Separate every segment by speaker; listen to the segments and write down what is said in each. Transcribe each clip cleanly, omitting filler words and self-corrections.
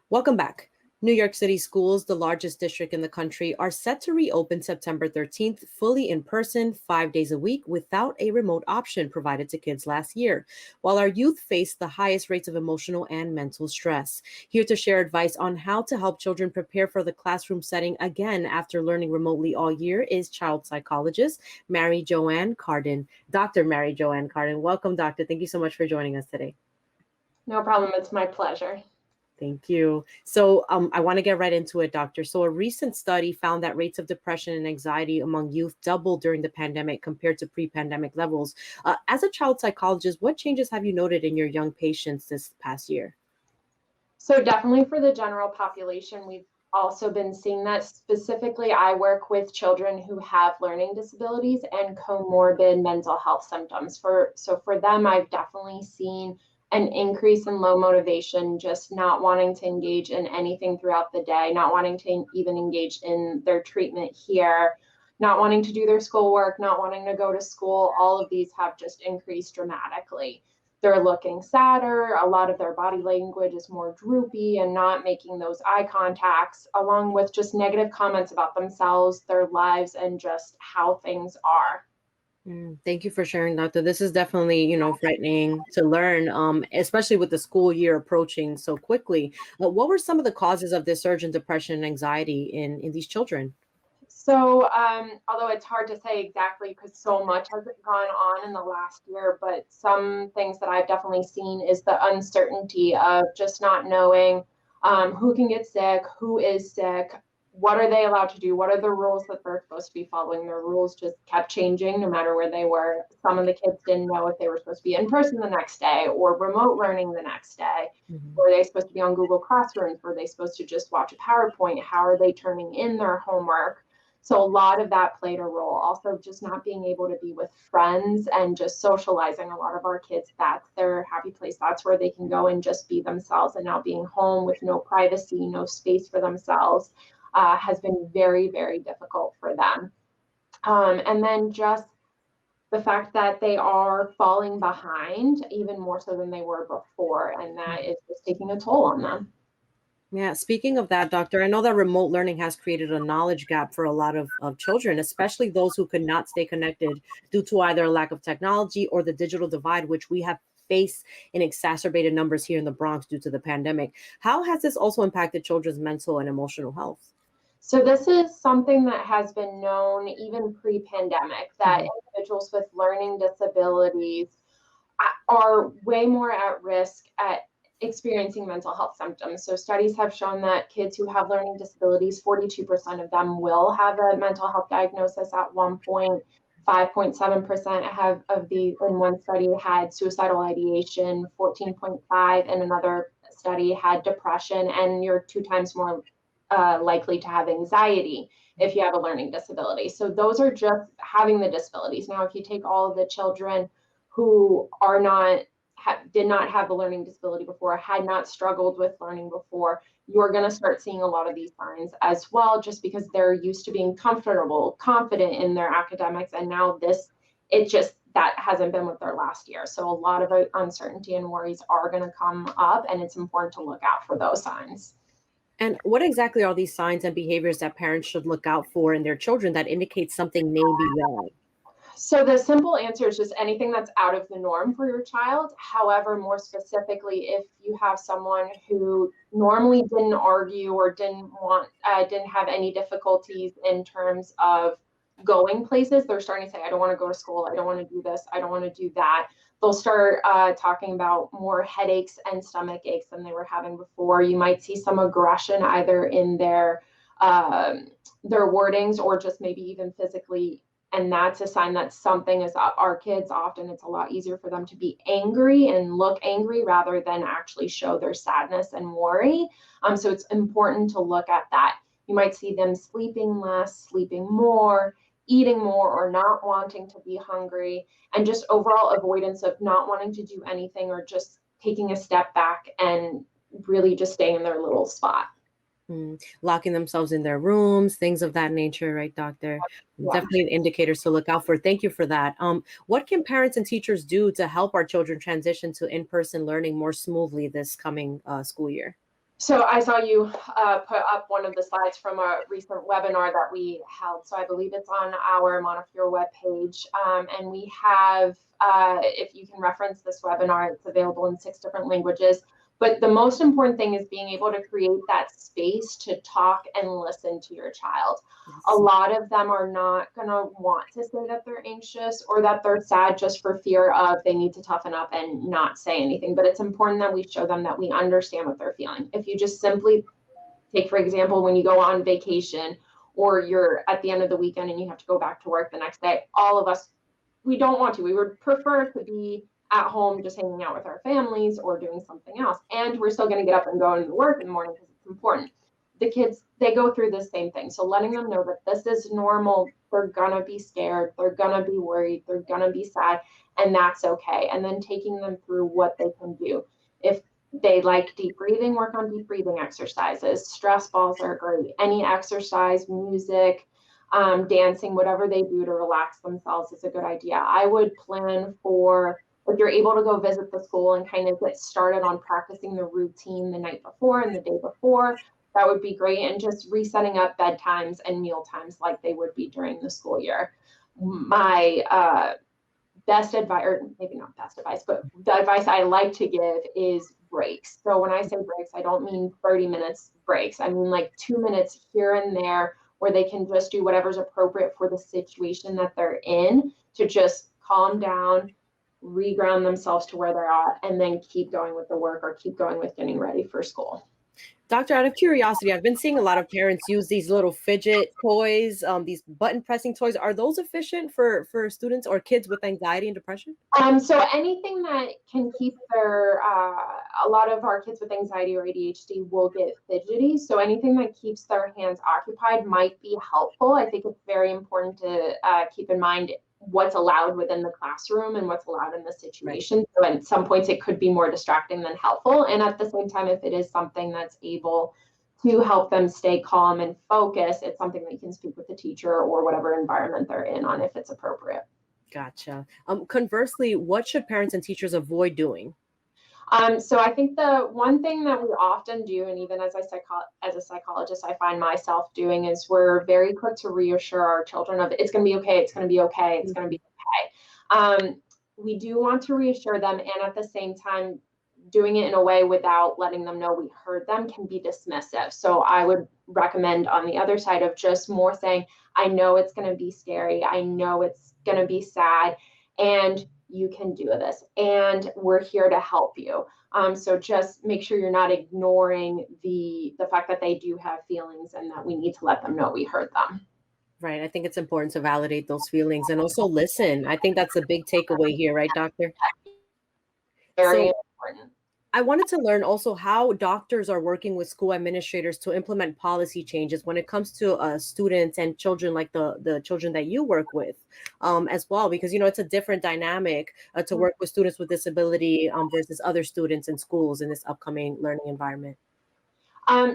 Speaker 1: Welcome back. New York City schools, the largest district in the country, are set to reopen September 13th, fully in person, 5 days a week, without a remote option provided to kids last year, while our youth face the highest rates of emotional and mental stress. Here to share advice on how to help children prepare for the classroom setting again after learning remotely all year is child psychologist Mary Joane Cardin. Dr. Mary Joane Cardin. Welcome, doctor. Thank you so much for joining us today.
Speaker 2: No problem. It's my pleasure.
Speaker 1: Thank you. So I want to get right into it, doctor. So a recent study found that rates of depression and anxiety among youth doubled during the pandemic compared to pre-pandemic levels. As a child psychologist, what changes have you noted in your young patients this past year?
Speaker 2: So definitely for the general population, we've also been seeing that. Specifically, I work with children who have learning disabilities and comorbid mental health symptoms. So for them, I've definitely seen an increase in low motivation, just not wanting to engage in anything throughout the day, not wanting to even engage in their treatment here, not wanting to do their schoolwork, not wanting to go to school. All of these have just increased dramatically. They're looking sadder. A lot of their body language is more droopy and not making those eye contacts, along with just negative comments about themselves, their lives, and just how things are.
Speaker 1: Thank you for sharing, doctor. This is definitely, frightening to learn, especially with the school year approaching so quickly. What were some of the causes of this surge in depression and anxiety in these children?
Speaker 2: So, although it's hard to say exactly because so much has gone on in the last year, but some things that I've definitely seen is the uncertainty of just not knowing who can get sick, who is sick, what are they allowed to do, what are the rules that they're supposed to be following. Their rules just kept changing no matter where they were. Some of the kids didn't know if they were supposed to be in person the next day or remote learning the next day.
Speaker 1: Mhm.
Speaker 2: Were they supposed to be on Google Classrooms? Were they supposed to just watch a PowerPoint? How are they turning in their homework? So a lot of that played a role. Also, just not being able to be with friends and just socializing. A lot of our kids, that's their happy place. That's where they can go and just be themselves. And now being home with no privacy, no space for themselves, has been very, very difficult for them. And then just the fact that they are falling behind even more so than they were before. And that is just taking a toll on them.
Speaker 1: Yeah, speaking of that, doctor, I know that remote learning has created a knowledge gap for a lot of children, especially those who could not stay connected due to either a lack of technology or the digital divide, which we have faced in exacerbated numbers here in the Bronx due to the pandemic. How has this also impacted children's mental and emotional health?
Speaker 2: So this is something that has been known even pre-pandemic, that
Speaker 1: Mhm.
Speaker 2: individuals with learning disabilities are way more at risk at experiencing mental health symptoms. So studies have shown that kids who have learning disabilities, 42% of them will have a mental health diagnosis at one point. 5.7% have of the in one study had suicidal ideation, 14.5 in another study had depression, and you're 2 times more likely to have anxiety if you have a learning disability. So those are just having the disabilities. Now, if you take all of the children who are not did not have the learning disability before, had not struggled with learning before, you're going to start seeing a lot of these signs as well, just because they're used to being comfortable, confident in their academics, and now it just that hasn't been with their last year. So a lot of uncertainty and worries are going to come up, and it's important to look out for those signs.
Speaker 1: And what exactly are these signs and behaviors that parents should look out for in their children that indicate something may be wrong?
Speaker 2: So the simple answer is just anything that's out of the norm for your child. However, more specifically, if you have someone who normally didn't argue or didn't have any difficulties in terms of going places, they're starting to say, I don't want to go to school. I don't want to do this. I don't want to do that. They'll start talking about more headaches and stomach aches than they were having before. You might see some aggression either in their wordings or just maybe even physically, and that's a sign that something is up. Our kids, often it's a lot easier for them to be angry and look angry rather than actually show their sadness and worry. So it's important to look at that. You might see them sleeping less, sleeping more, eating more, or not wanting to be hungry, and just overall avoidance of not wanting to do anything or just taking a step back and really just staying in their little spot.
Speaker 1: Locking themselves in their rooms, things of that nature, right, doctor?
Speaker 2: Yeah.
Speaker 1: Definitely indicators to look out for. Thank you for that. What can parents and teachers do to help our children transition to in-person learning more smoothly this coming school year?
Speaker 2: So I saw you put up one of the slides from a recent webinar that we held. So I believe it's on our Montefiore webpage. And we have, if you can reference this webinar, it's available in 6 different languages. But the most important thing is being able to create that space to talk and listen to your child.
Speaker 1: Yes.
Speaker 2: A lot of them are not going to want to say that they're anxious or that they're sad just for fear of they need to toughen up and not say anything. But it's important that we show them that we understand what they're feeling. If you just simply take, for example, when you go on vacation or you're at the end of the weekend and you have to go back to work the next day, all of us, we don't want to. We would prefer to be at home just hanging out with our families or doing something else. And we're still going to get up and go into work in the morning because it's important. The kids, they go through the same thing. So letting them know that this is normal. They're going to be scared. They're going to be worried. They're going to be sad. And that's okay. And then taking them through what they can do. If they like deep breathing, work on deep breathing exercises. Stress balls are great. Any exercise, music, dancing, whatever they do to relax themselves is a good idea. I would plan for, if you're able to go visit the school and kind of get started on practicing the routine the night before and the day before, that would be great. And just resetting up bedtimes and meal times like they would be during the school year. My best advice, or maybe not best advice, but the advice I like to give is breaks. So when I say breaks, I don't mean 30 minutes breaks. I mean like 2 minutes here and there where they can just do whatever's appropriate for the situation that they're in to just calm down, reground themselves to where they're at, and then keep going with the work or keep going with getting ready for school.
Speaker 1: Doctor, out of curiosity, I've been seeing a lot of parents use these little fidget toys, these button pressing toys. Are those efficient for students or kids with anxiety and depression?
Speaker 2: So anything that can keep their, a lot of our kids with anxiety or ADHD will get fidgety. So anything that keeps their hands occupied might be helpful. I think it's very important to keep in mind what's allowed within the classroom and what's allowed in the situation. Right. So at some points it could be more distracting than helpful. And at the same time, if it is something that's able to help them stay calm and focus, it's something that you can speak with the teacher or whatever environment they're in on if it's appropriate.
Speaker 1: Gotcha. Conversely, what should parents and teachers avoid doing?
Speaker 2: So I think the one thing that we often do, and even as a psychologist, I find myself doing, is we're very quick to reassure our children of it's going to be okay, it's going to be okay, it's going to be okay. We do want to reassure them, and at the same time, doing it in a way without letting them know we heard them can be dismissive. So I would recommend on the other side of just more saying, I know it's going to be scary, I know it's going to be sad, and you can do this, and we're here to help you. So just make sure you're not ignoring the fact that they do have feelings and that we need to let them know we heard them.
Speaker 1: Right. I think it's important to validate those feelings and also listen. I think that's a big takeaway here, right, doctor?
Speaker 2: Very important.
Speaker 1: I wanted to learn also how doctors are working with school administrators to implement policy changes when it comes to students and children, like the children that you work with as well, because, you know, it's a different dynamic to work with students with disability versus other students in schools in this upcoming learning environment.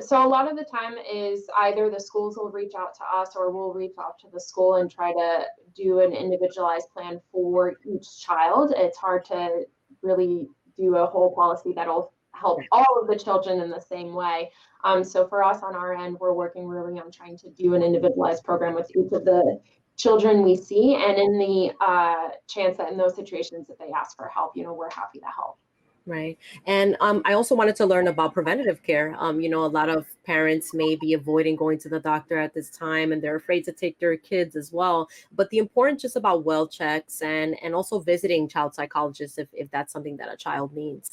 Speaker 2: So a lot of the time is either the schools will reach out to us or we'll reach out to the school and try to do an individualized plan for each child. It's hard to really do a whole policy that'll help all of the children in the same way. So for us on our end, we're working really on trying to do an individualized program with each of the children we see. And in the chance that in those situations that they ask for help, you know, we're happy to help.
Speaker 1: Right. And I also wanted to learn about preventative care. You know, a lot of parents may be avoiding going to the doctor at this time and they're afraid to take their kids as well. But the importance just about well checks and also visiting child psychologists if that's something that a child needs.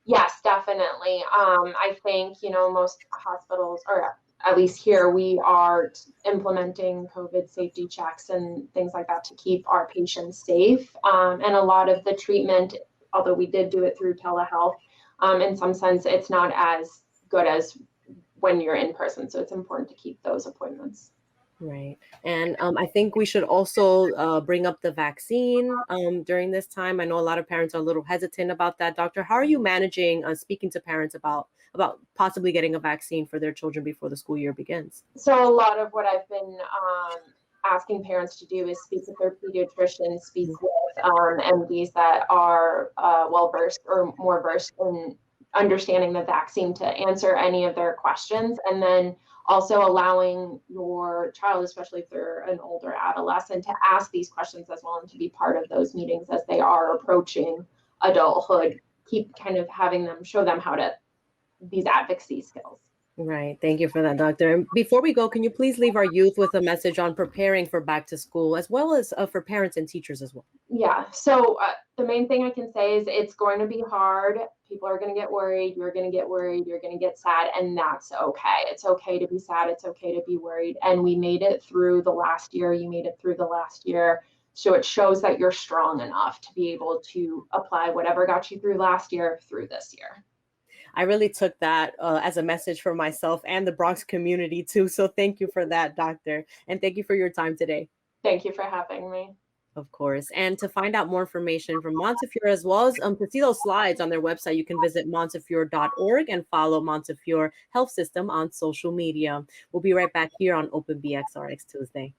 Speaker 2: Yes, definitely. I think, you know, most hospitals, or at least here, we are implementing COVID safety checks and things like that to keep our patients safe. And a lot of the treatment, although we did do it through telehealth, in some sense, it's not as good as when you're in person. So it's important to keep those appointments.
Speaker 1: Right. And I think we should also bring up the vaccine during this time. I know a lot of parents are a little hesitant about that. Doctor, how are you managing speaking to parents about possibly getting a vaccine for their children before the school year begins?
Speaker 2: So a lot of what I've been asking parents to do is speak with their pediatrician, speak with MDs that are well-versed or more versed in understanding the vaccine to answer any of their questions, and then also allowing your child, especially if they're an older adolescent, to ask these questions as well and to be part of those meetings as they are approaching adulthood. Keep kind of having them, show them how to, these advocacy skills.
Speaker 1: Right. Thank you for that, doctor. And before we go, can you please leave our youth with a message on preparing for back to school, as well as for parents and teachers as well?
Speaker 2: Yeah. So the main thing I can say is it's going to be hard. People are going to get worried. You're going to get worried. You're going to get sad. And that's okay. It's okay to be sad. It's okay to be worried. And we made it through the last year. You made it through the last year. So it shows that you're strong enough to be able to apply whatever got you through last year through this year.
Speaker 1: I really took that as a message for myself and the Bronx community too. So thank you for that, doctor. And thank you for your time today.
Speaker 2: Thank you for having me.
Speaker 1: Of course. And to find out more information from Montefiore, as well as to see those slides on their website, you can visit montefiore.org and follow Montefiore Health System on social media. We'll be right back here on Open BXRX Tuesday.